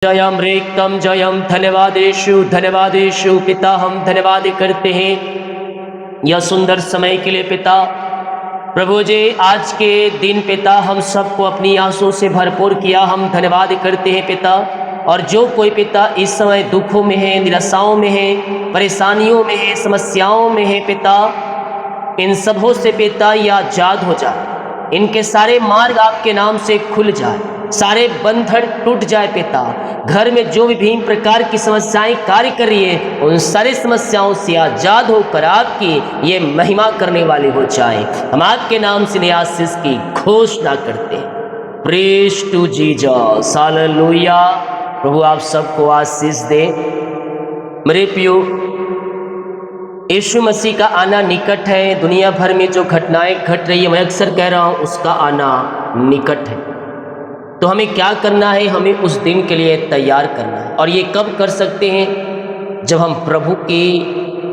जयम रेकम जयम धन्यवादेशु पिता, हम धन्यवाद करते हैं यह सुंदर समय के लिए पिता। प्रभु जी, आज के दिन पिता हम सबको अपनी आंसू से भरपूर किया, हम धन्यवाद करते हैं पिता। और जो कोई पिता इस समय दुखों में है, निराशाओं में है, परेशानियों में है, समस्याओं में है पिता, इन सबों से पिता ये आजाद हो जाए, इनके सारे मार्ग आपके नाम से खुल जाए, सारे बंधन टूट जाए पिता। घर में जो विभिन्न प्रकार की समस्याएं कार्य कर रही है, उन सारी समस्याओं से आजाद होकर आपकी ये महिमा करने वाले हो जाए। हम आपके नाम से नई आशीष की घोषणा करते हैं। Praise to Jesus, hallelujah. प्रभु आप सबको आशीष दे। मेरे प्रियो, यीशु मसीह का आना निकट है। दुनिया भर में जो घटनाएं घट रही है, मैं अक्सर कह रहा हूं, उसका आना निकट है। तो हमें क्या करना है? हमें उस दिन के लिए तैयार करना है। और ये कब कर सकते हैं? जब हम प्रभु के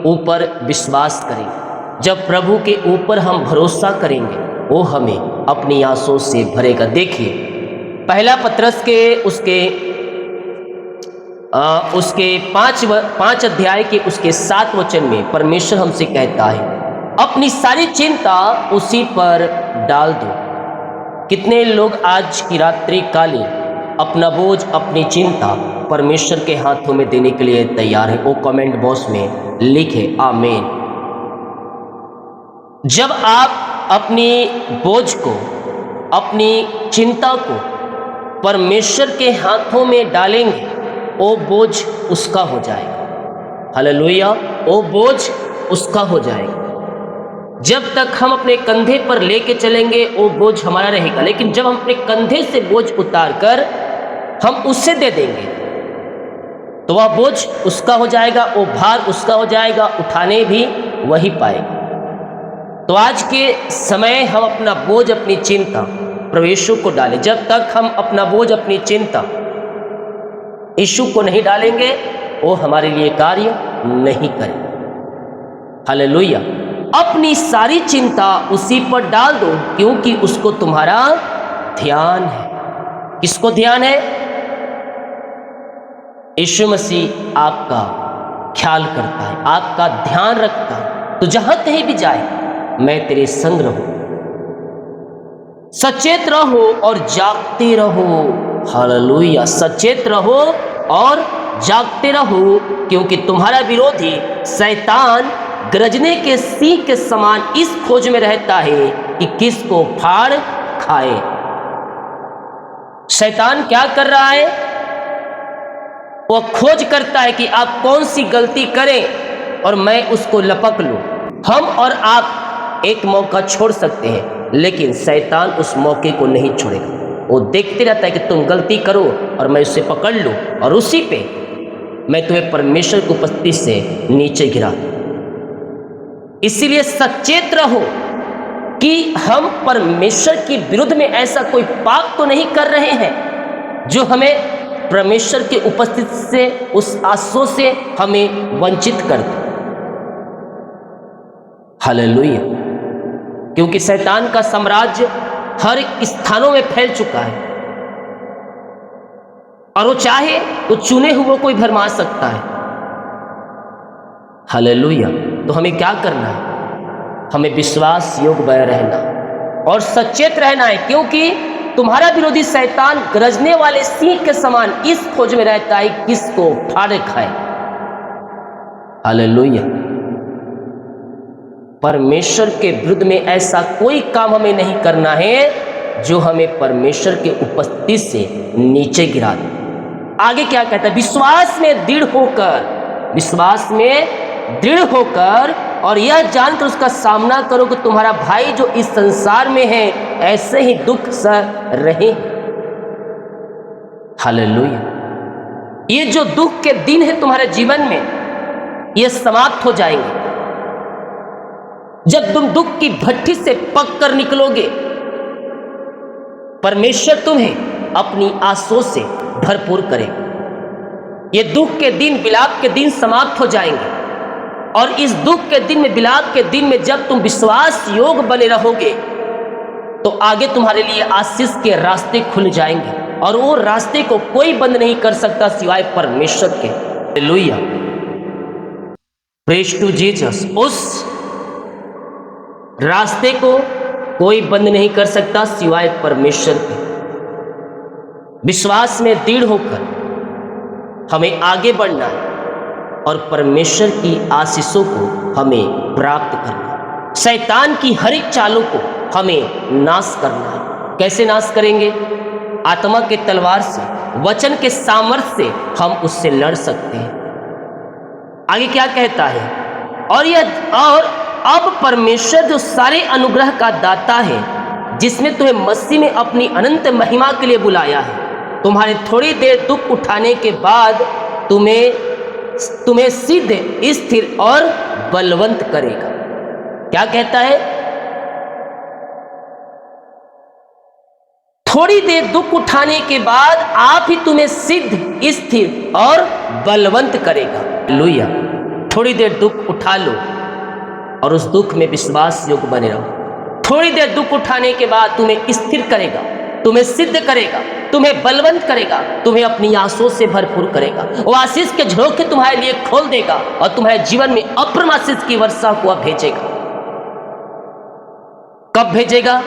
ऊपर विश्वास करेंगे, जब प्रभु के ऊपर हम भरोसा करेंगे, वो हमें अपनी आंसू से भरेगा। देखिए, पहला पत्रस के उसके 5 अध्याय के उसके 7 वचन में परमेश्वर हमसे कहता है, अपनी सारी चिंता उसी पर डाल दो। कितने लोग आज की रात्रि काली अपना बोझ, अपनी चिंता परमेश्वर के हाथों में देने के लिए तैयार है? वो कमेंट बॉक्स में लिखे आमीन। जब आप अपनी बोझ को, अपनी चिंता को परमेश्वर के हाथों में डालेंगे, वो बोझ उसका हो जाएगा। हालेलुया, वो बोझ उसका हो जाएगा। जब तक हम अपने कंधे पर लेके चलेंगे, वो बोझ हमारा रहेगा। लेकिन जब हम अपने कंधे से बोझ उतार कर हम उससे दे देंगे, तो वह बोझ उसका हो जाएगा, वो भार उसका हो जाएगा, उठाने भी वही पाएगा। तो आज के समय हम अपना बोझ, अपनी चिंता प्रभु यीशु को डालें। जब तक हम अपना बोझ, अपनी चिंता यीशु को नहीं डालेंगे, वो हमारे लिए कार्य नहीं करेगा। हालेलुया। अपनी सारी चिंता उसी पर डाल दो, क्योंकि उसको तुम्हारा ध्यान है। किसको ध्यान है? यीशु मसीह आपका ख्याल करता है, आपका ध्यान रखता है। तो जहां कहीं भी जाए, मैं तेरे संग रहूं। सचेत रहो और जागते रहो। हालेलुया। सचेत रहो और जागते रहो, क्योंकि तुम्हारा विरोधी शैतान गरजने के सिंह के समान इस खोज में रहता है कि किसको फाड़ खाए। शैतान क्या कर रहा है? वह खोज करता है कि आप कौन सी गलती करें और मैं उसको लपक लूं। हम और आप एक मौका छोड़ सकते हैं, लेकिन शैतान उस मौके को नहीं छोड़ेगा। वो देखते रहता है कि तुम गलती करो और मैं उसे पकड़ लूं, और उसी पे मैं तुम्हें परमेश्वर की उपस्थिति से नीचे गिरा दूं। इसीलिए सचेत रहो कि हम परमेश्वर के विरुद्ध में ऐसा कोई पाप तो नहीं कर रहे हैं जो हमें परमेश्वर के उपस्थिति से, उस आशीष से हमें वंचित कर दे। हालेलुया। क्योंकि शैतान का साम्राज्य हर स्थानों में फैल चुका है, और वो चाहे तो चुने हुए को भरमा सकता है। हालेलुया। तो हमें क्या करना है? हमें विश्वास योग्य बने रहना और सचेत रहना है, क्योंकि तुम्हारा विरोधी शैतान गरजने वाले सिंह के समान इस खोज में रहता है किसको फाड़ खाए। हालेलुया। परमेश्वर के विरुद्ध में ऐसा कोई काम हमें नहीं करना है जो हमें परमेश्वर के उपस्थिति से नीचे गिरा दे। आगे क्या कहता है? विश्वास में दृढ़ होकर, विश्वास में दृढ़ होकर और यह जानकर उसका सामना करो कि तुम्हारा भाई जो इस संसार में है ऐसे ही दुख सह रहे। हालेलुया। ये जो दुख के दिन है तुम्हारे जीवन में, ये समाप्त हो जाएंगे जब तुम दुख की भट्ठी से पक कर निकलोगे। परमेश्वर तुम्हें अपनी आशीषों से भरपूर करेगा। ये दुख के दिन, विलाप के दिन समाप्त हो जाएंगे, और इस दुख के दिन में, विलाप के दिन में जब तुम विश्वास योग्य बने रहोगे, तो आगे तुम्हारे लिए आशीष के रास्ते खुल जाएंगे। और वो रास्ते को कोई बंद नहीं कर सकता सिवाय परमेश्वर के। Hallelujah, praise to Jesus. उस रास्ते को कोई बंद नहीं कर सकता सिवाय परमेश्वर के। विश्वास में दृढ़ होकर हमें आगे बढ़ना है और परमेश्वर की आशीषों को हमें प्राप्त करना है। शैतान की हर एक चालों को हमें नाश करना है। कैसे नाश करेंगे? आत्मा के तलवार से, वचन के सामर्थ्य से हम उससे लड़ सकते हैं। आगे क्या कहता है? और अब परमेश्वर जो सारे अनुग्रह का दाता है, जिसने तुम्हें मसीह में अपनी अनंत महिमा के लिए बुलाया है, तुम्हारे थोड़ी देर दुख उठाने के बाद तुम्हें सिद्ध, स्थिर और बलवंत करेगा। क्या कहता है? थोड़ी देर दुख उठाने के बाद आप ही तुम्हें सिद्ध, स्थिर और बलवंत करेगा। हालेलुया, थोड़ी देर दुख उठा लो और उस दुख में विश्वास योग्य बने रहो। थोड़ी देर दुख उठाने के बाद तुम्हें स्थिर करेगा, तुम्हें सिद्ध करेगा, तुम्हें बलवंत करेगा, तुम्हें अपनी आशीषों से भरपूर करेगा। वो आशीष के झरोखे तुम्हारे लिए खोल देगा और तुम्हारे जीवन में अप्रम आशीष की वर्षा को भेजेगा। कब भेजेगा?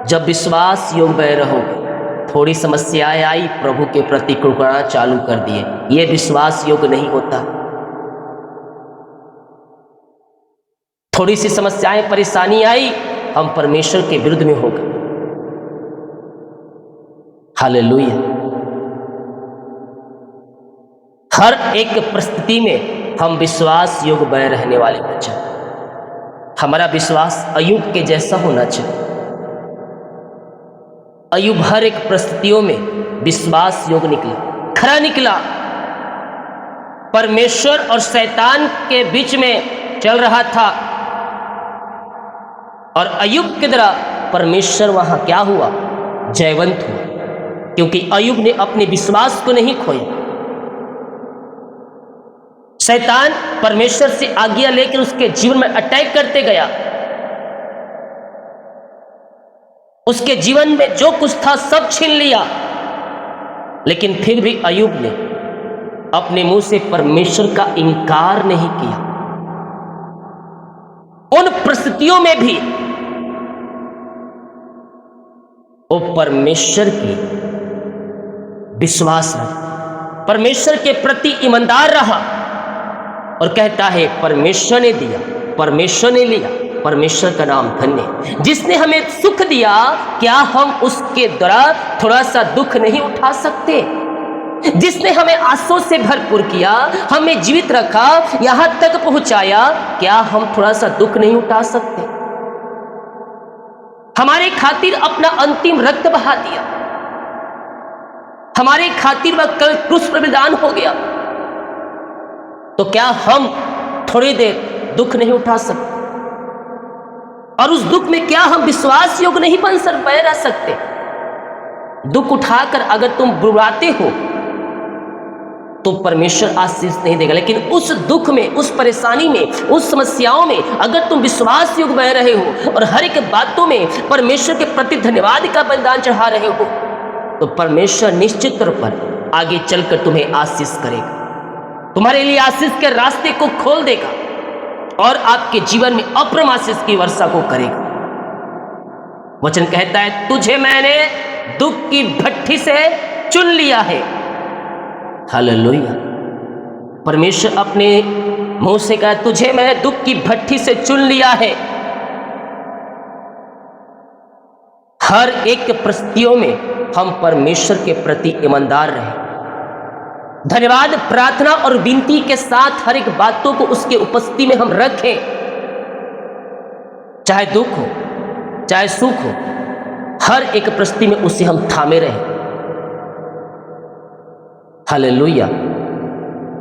जब विश्वास योग्य रहोगे। थोड़ी समस्याएं आई, प्रभु के प्रति कुड़कुड़ाना चालू कर दिए, ये विश्वास योग्य नहीं होता। थोड़ी सी समस्याएं, परेशानी आई, हम परमेश्वर के विरुद्ध में हो गए। हालेलुया, हर एक परिस्थिति में हम विश्वास योग्य बने रहने वाले बच्चे। हमारा विश्वास अय्यूब के जैसा होना चाहिए। अय्यूब हर एक परिस्थितियों में विश्वास योग्य निकला, खरा निकला। परमेश्वर और शैतान के बीच में चल रहा था और अय्यूब की तरह परमेश्वर वहां क्या हुआ? जयवंत हुआ, क्योंकि अय्यूब ने अपने विश्वास को नहीं खोया। शैतान परमेश्वर से आज्ञा लेकर उसके जीवन में अटैक करते गया। उसके जीवन में जो कुछ था सब छीन लिया, लेकिन फिर भी अय्यूब ने अपने मुंह से परमेश्वर का इनकार नहीं किया। उन परिस्थितियों में भी वो परमेश्वर की विश्वास रहा, परमेश्वर के प्रति ईमानदार रहा और कहता है परमेश्वर ने दिया, परमेश्वर ने लिया, परमेश्वर का नाम धन्य। जिसने हमें सुख दिया, क्या हम उसके द्वारा थोड़ा सा दुख नहीं उठा सकते? जिसने हमें आंसू से भरपूर किया, हमें जीवित रखा, यहां तक पहुंचाया, क्या हम थोड़ा सा दुख नहीं उठा सकते? हमारे खातिर अपना अंतिम रक्त बहा दिया, हमारे खातिर वह कल क्रूस पर बलिदान हो गया, तो क्या हम थोड़ी देर दुख नहीं उठा सकते? और उस दुख में क्या हम विश्वास योग्य नहीं बन रह सकते? दुख उठाकर अगर तुम बुराते हो तो परमेश्वर आशीष नहीं देगा, लेकिन उस दुख में, उस परेशानी में, उस समस्याओं में अगर तुम विश्वास योग्य बह रहे हो और हर एक बातों में परमेश्वर के प्रति धन्यवाद का बलिदान चढ़ा रहे हो, तो परमेश्वर निश्चित तौर पर आगे चलकर तुम्हें आशीष करेगा, तुम्हारे लिए आशीष के रास्ते को खोल देगा और आपके जीवन में अप्रम आशीष की वर्षा को करेगा। वचन कहता है, तुझे मैंने दुख की भट्ठी से चुन लिया है। हालेलुया, परमेश्वर अपने मुंह से कहा, तुझे मैंने दुख की भट्ठी से चुन लिया है। हर एक परिस्थितियों में हम परमेश्वर के प्रति ईमानदार रहे, धन्यवाद, प्रार्थना और विनती के साथ हर एक बातों को उसके उपस्थिति में हम रखें। चाहे दुख हो, चाहे सुख हो, हर एक परिस्थिति में उसे हम थामे रहें। हालेलुया,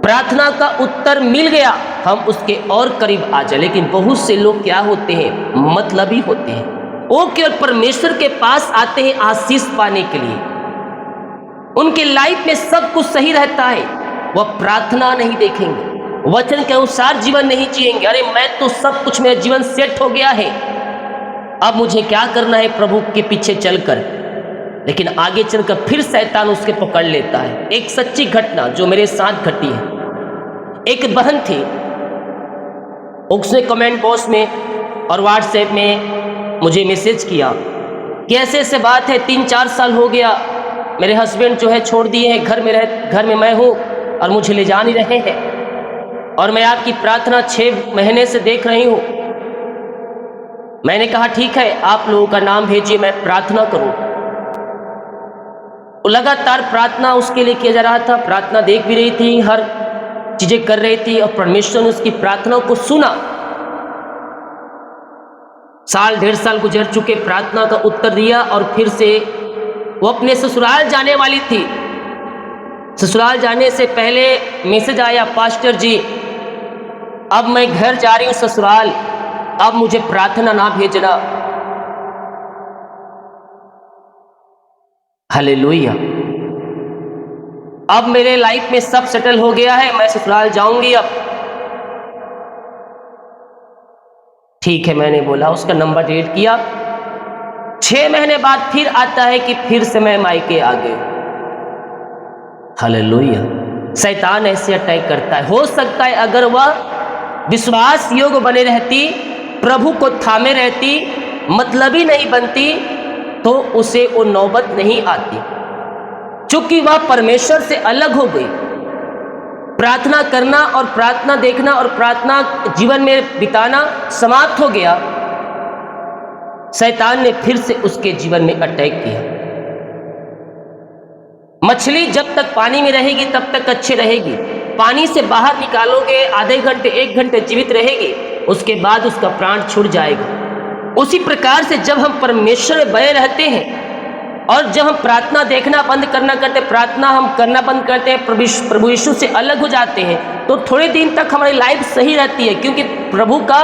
प्रार्थना का उत्तर मिल गया, हम उसके और करीब आ जाए। लेकिन बहुत से लोग क्या होते हैं? मतलबी होते हैं। वो केवल परमेश्वर के पास आते हैं आशीष पाने के लिए। उनके लाइफ में सब कुछ सही रहता है, वह प्रार्थना नहीं देखेंगे, वचन के अनुसार जीवन नहीं जिएंगे। अरे मैं तो सब कुछ, मेरा जीवन सेट हो गया है, अब मुझे क्या करना है? प्रभु के पीछे चलकर लेकिन आगे चलकर फिर शैतान उसके पकड़ लेता है। एक सच्ची घटना जो मेरे साथ घटी है, एक बहन थी, उसने कमेंट बॉक्स में और व्हाट्सएप में मुझे मैसेज किया कि ऐसे ऐसे बात है, 3-4 साल हो गया, मेरे हस्बैंड जो है छोड़ दिए हैं, घर में मैं हूँ और मुझे ले जा नहीं रहे हैं, और मैं आपकी प्रार्थना 6 महीने से देख रही हूँ। मैंने कहा ठीक है, आप लोगों का नाम भेजिए, मैं प्रार्थना करूँ। लगातार प्रार्थना उसके लिए किया जा रहा था, प्रार्थना देख भी रही थी, हर चीजें कर रही थी, और परमेश्वर ने उसकी प्रार्थना को सुना। 1.5 साल गुजर चुके, प्रार्थना का उत्तर दिया, और फिर से वो अपने ससुराल जाने वाली थी। ससुराल जाने से पहले मैसेज आया, पास्टर जी अब मैं घर जा रही हूँ ससुराल, अब मुझे प्रार्थना ना भेजना। हालेलुया। अब मेरे लाइफ में सब सेटल हो गया है, मैं ससुराल जाऊंगी अब। ठीक है, मैंने बोला, उसका नंबर डिलीट किया। 6 महीने बाद फिर आता है कि फिर से मैं मायके आ गई। हालेलुया। शैतान ऐसे अटैक करता है। हो सकता है अगर वह विश्वास योग्य बने रहती, प्रभु को थामे रहती, मतलबी नहीं बनती, तो उसे वो नौबत नहीं आती। चूंकि वह परमेश्वर से अलग हो गई, प्रार्थना करना और प्रार्थना देखना और प्रार्थना जीवन में बिताना समाप्त हो गया, शैतान ने फिर से उसके जीवन में अटैक किया। मछली जब तक पानी में रहेगी तब तक अच्छी रहेगी, पानी से बाहर निकालोगे, आधे घंटे 1 घंटे जीवित रहेगी, उसके बाद उसका प्राण छूट जाएगा। उसी प्रकार से जब हम परमेश्वर में बने रहते हैं और जब हम प्रार्थना देखना बंद प्रार्थना हम करना बंद करते हैं, प्रभु यीशु से अलग हो जाते हैं, तो थोड़े दिन तक हमारी लाइफ सही रहती है, क्योंकि प्रभु का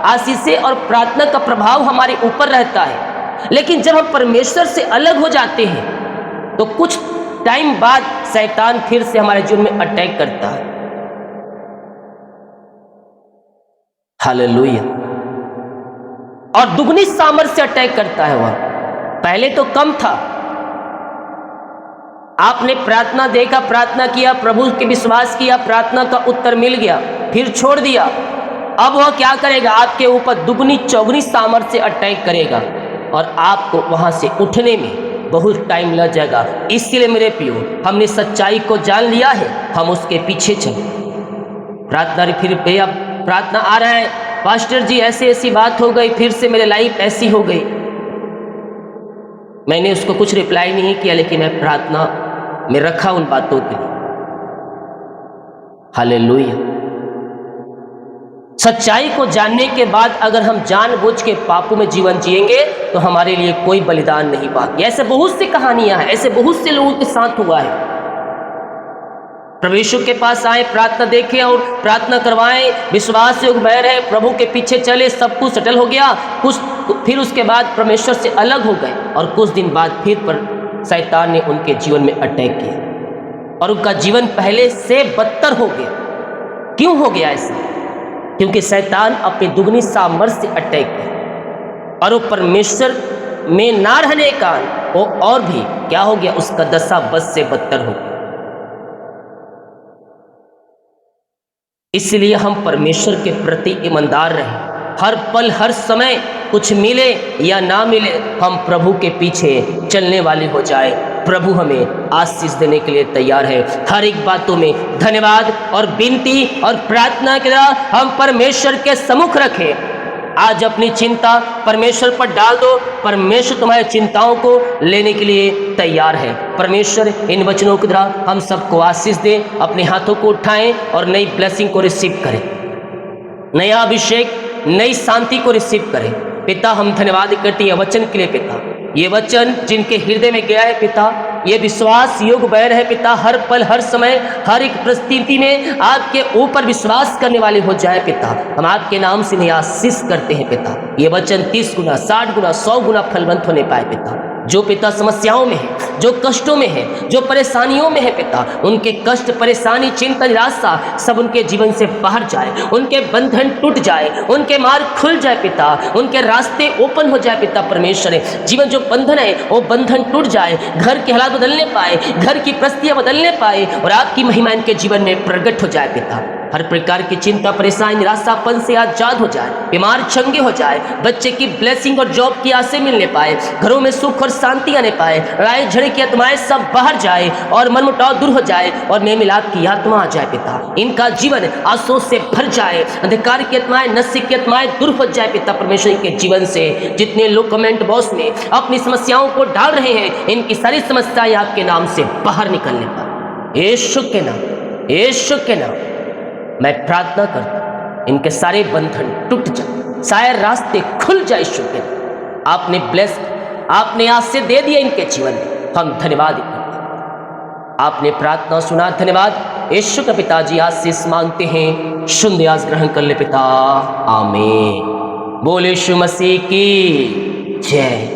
आशीषें और प्रार्थना का प्रभाव हमारे ऊपर रहता है। लेकिन जब हम परमेश्वर से अलग हो जाते हैं तो कुछ टाइम बाद शैतान फिर से हमारे जीवन में अटैक करता है। हालेलुया। और दुगनी सामर्थ्य से अटैक करता है। वह पहले तो कम था, आपने प्रार्थना देखा, प्रार्थना किया, प्रभु के विश्वास किया, प्रार्थना का उत्तर मिल गया, फिर छोड़ दिया। अब वह क्या करेगा? आपके ऊपर दुगनी चौगनी सामर्थ्य से अटैक करेगा और आपको वहां से उठने में बहुत टाइम लग जाएगा। इसलिए मेरे प्रियो, हमने सच्चाई को जान लिया है, हम उसके पीछे चले। प्रार्थना फिर भैया प्रार्थना आ रहा है, पास्टर जी ऐसी ऐसी बात हो गई, फिर से मेरी लाइफ ऐसी हो गई। मैंने उसको कुछ रिप्लाई नहीं किया, लेकिन मैं प्रार्थना में रखा उन बातों के लिए। हालेलुया। सच्चाई को जानने के बाद अगर हम जानबूझ के पापों में जीवन जिएंगे तो हमारे लिए कोई बलिदान नहीं बाकी। ऐसे बहुत सी कहानियां हैं, ऐसे बहुत से लोगों के साथ हुआ है। प्रभु यीशु के पास आए, प्रार्थना देखे और प्रार्थना करवाएं, विश्वास योग्य बन रहे, प्रभु के पीछे चले, सब कुछ सेटल हो गया। फिर उसके बाद परमेश्वर से अलग हो गए और कुछ दिन बाद फिर शैतान ने उनके जीवन में अटैक किया और उनका जीवन पहले से बदतर हो गया। क्यों हो गया ऐसा? क्योंकि शैतान अपनी दुगनी सामर्थ्य से अटैक किया और वो परमेश्वर में ना रहने का वो और भी क्या हो गया, उसका दशा बद से बदतर हो गया। इसलिए हम परमेश्वर के प्रति ईमानदार रहें। हर पल हर समय कुछ मिले या ना मिले, हम प्रभु के पीछे चलने वाले हो जाए। प्रभु हमें आशीष देने के लिए तैयार है। हर एक बातों में धन्यवाद और विनती और प्रार्थना के द्वारा हम परमेश्वर के सम्मुख रखें। आज अपनी चिंता परमेश्वर पर डाल दो, परमेश्वर तुम्हारी चिंताओं को लेने के लिए तैयार है। परमेश्वर इन वचनों के द्वारा हम सबको आशीष दे। अपने हाथों को उठाएं और नई ब्लेसिंग को रिसीव करें, नया अभिषेक, नई शांति को रिसीव करें। पिता, हम धन्यवाद करते हैं वचन के लिए। पिता, ये वचन जिनके हृदय में गया है पिता, ये विश्वास योग्य बैर है पिता। हर पल हर समय हर एक परिस्थिति में आपके ऊपर विश्वास करने वाले हो जाए पिता। हम आपके नाम से इन्हें आशीष करते हैं पिता। ये वचन 30 गुना 60 गुना 100 गुना फलवंत होने पाए पिता। जो पिता समस्याओं में है, जो कष्टों में है, जो परेशानियों में है पिता, उनके कष्ट, परेशानी, चिंता, निराशा सब उनके जीवन से बाहर जाए, उनके बंधन टूट जाए, उनके मार्ग खुल जाए पिता, उनके रास्ते ओपन हो जाए पिता परमेश्वर। जीवन जो बंधन है वो बंधन टूट जाए, घर के हालात बदलने पाए, घर की परिस्थितियां बदलने पाए और आपकी महिमा इनके जीवन में प्रकट हो जाए पिता। हर प्रकार की चिंता, परेशानी, निराशापन से आजाद हो जाए, बीमार चंगे हो जाए, बच्चे की ब्लेसिंग और जॉब की आशा मिलने पाए, घरों में सुख और शांति आने पाए, लड़ाई झगड़े की आत्माएं सब बाहर जाए और मनमुटाव दूर हो जाए और मेल मिलाप की आत्मा आ जाए पिता। इनका जीवन आंसू से भर जाए, अंधकार की आत्माएं, नशे की आत्माएं दूर हो जाए पिता परमेश्वर के जीवन से। जितने लोग कमेंट बॉक्स में अपनी समस्याओं को डाल रहे हैं, इनकी सारी समस्याएं आपके नाम से बाहर निकलने पाए, यीशु के नाम, यीशु के नाम मैं प्रार्थना करता हूं, इनके सारे बंधन टूट जाए, सारे रास्ते खुल जाए। यीशु के नाम आपने ब्लेस, आपने आशीष दे दिया इनके जीवन में, हम धन्यवाद करते हैं। आपने प्रार्थना सुना, धन्यवाद। यीशु का पिताजी आशीष मांगते हैं, शुद्ध आस ग्रहण कर ले पिता, आमीन। बोले यीशु मसीह की जय।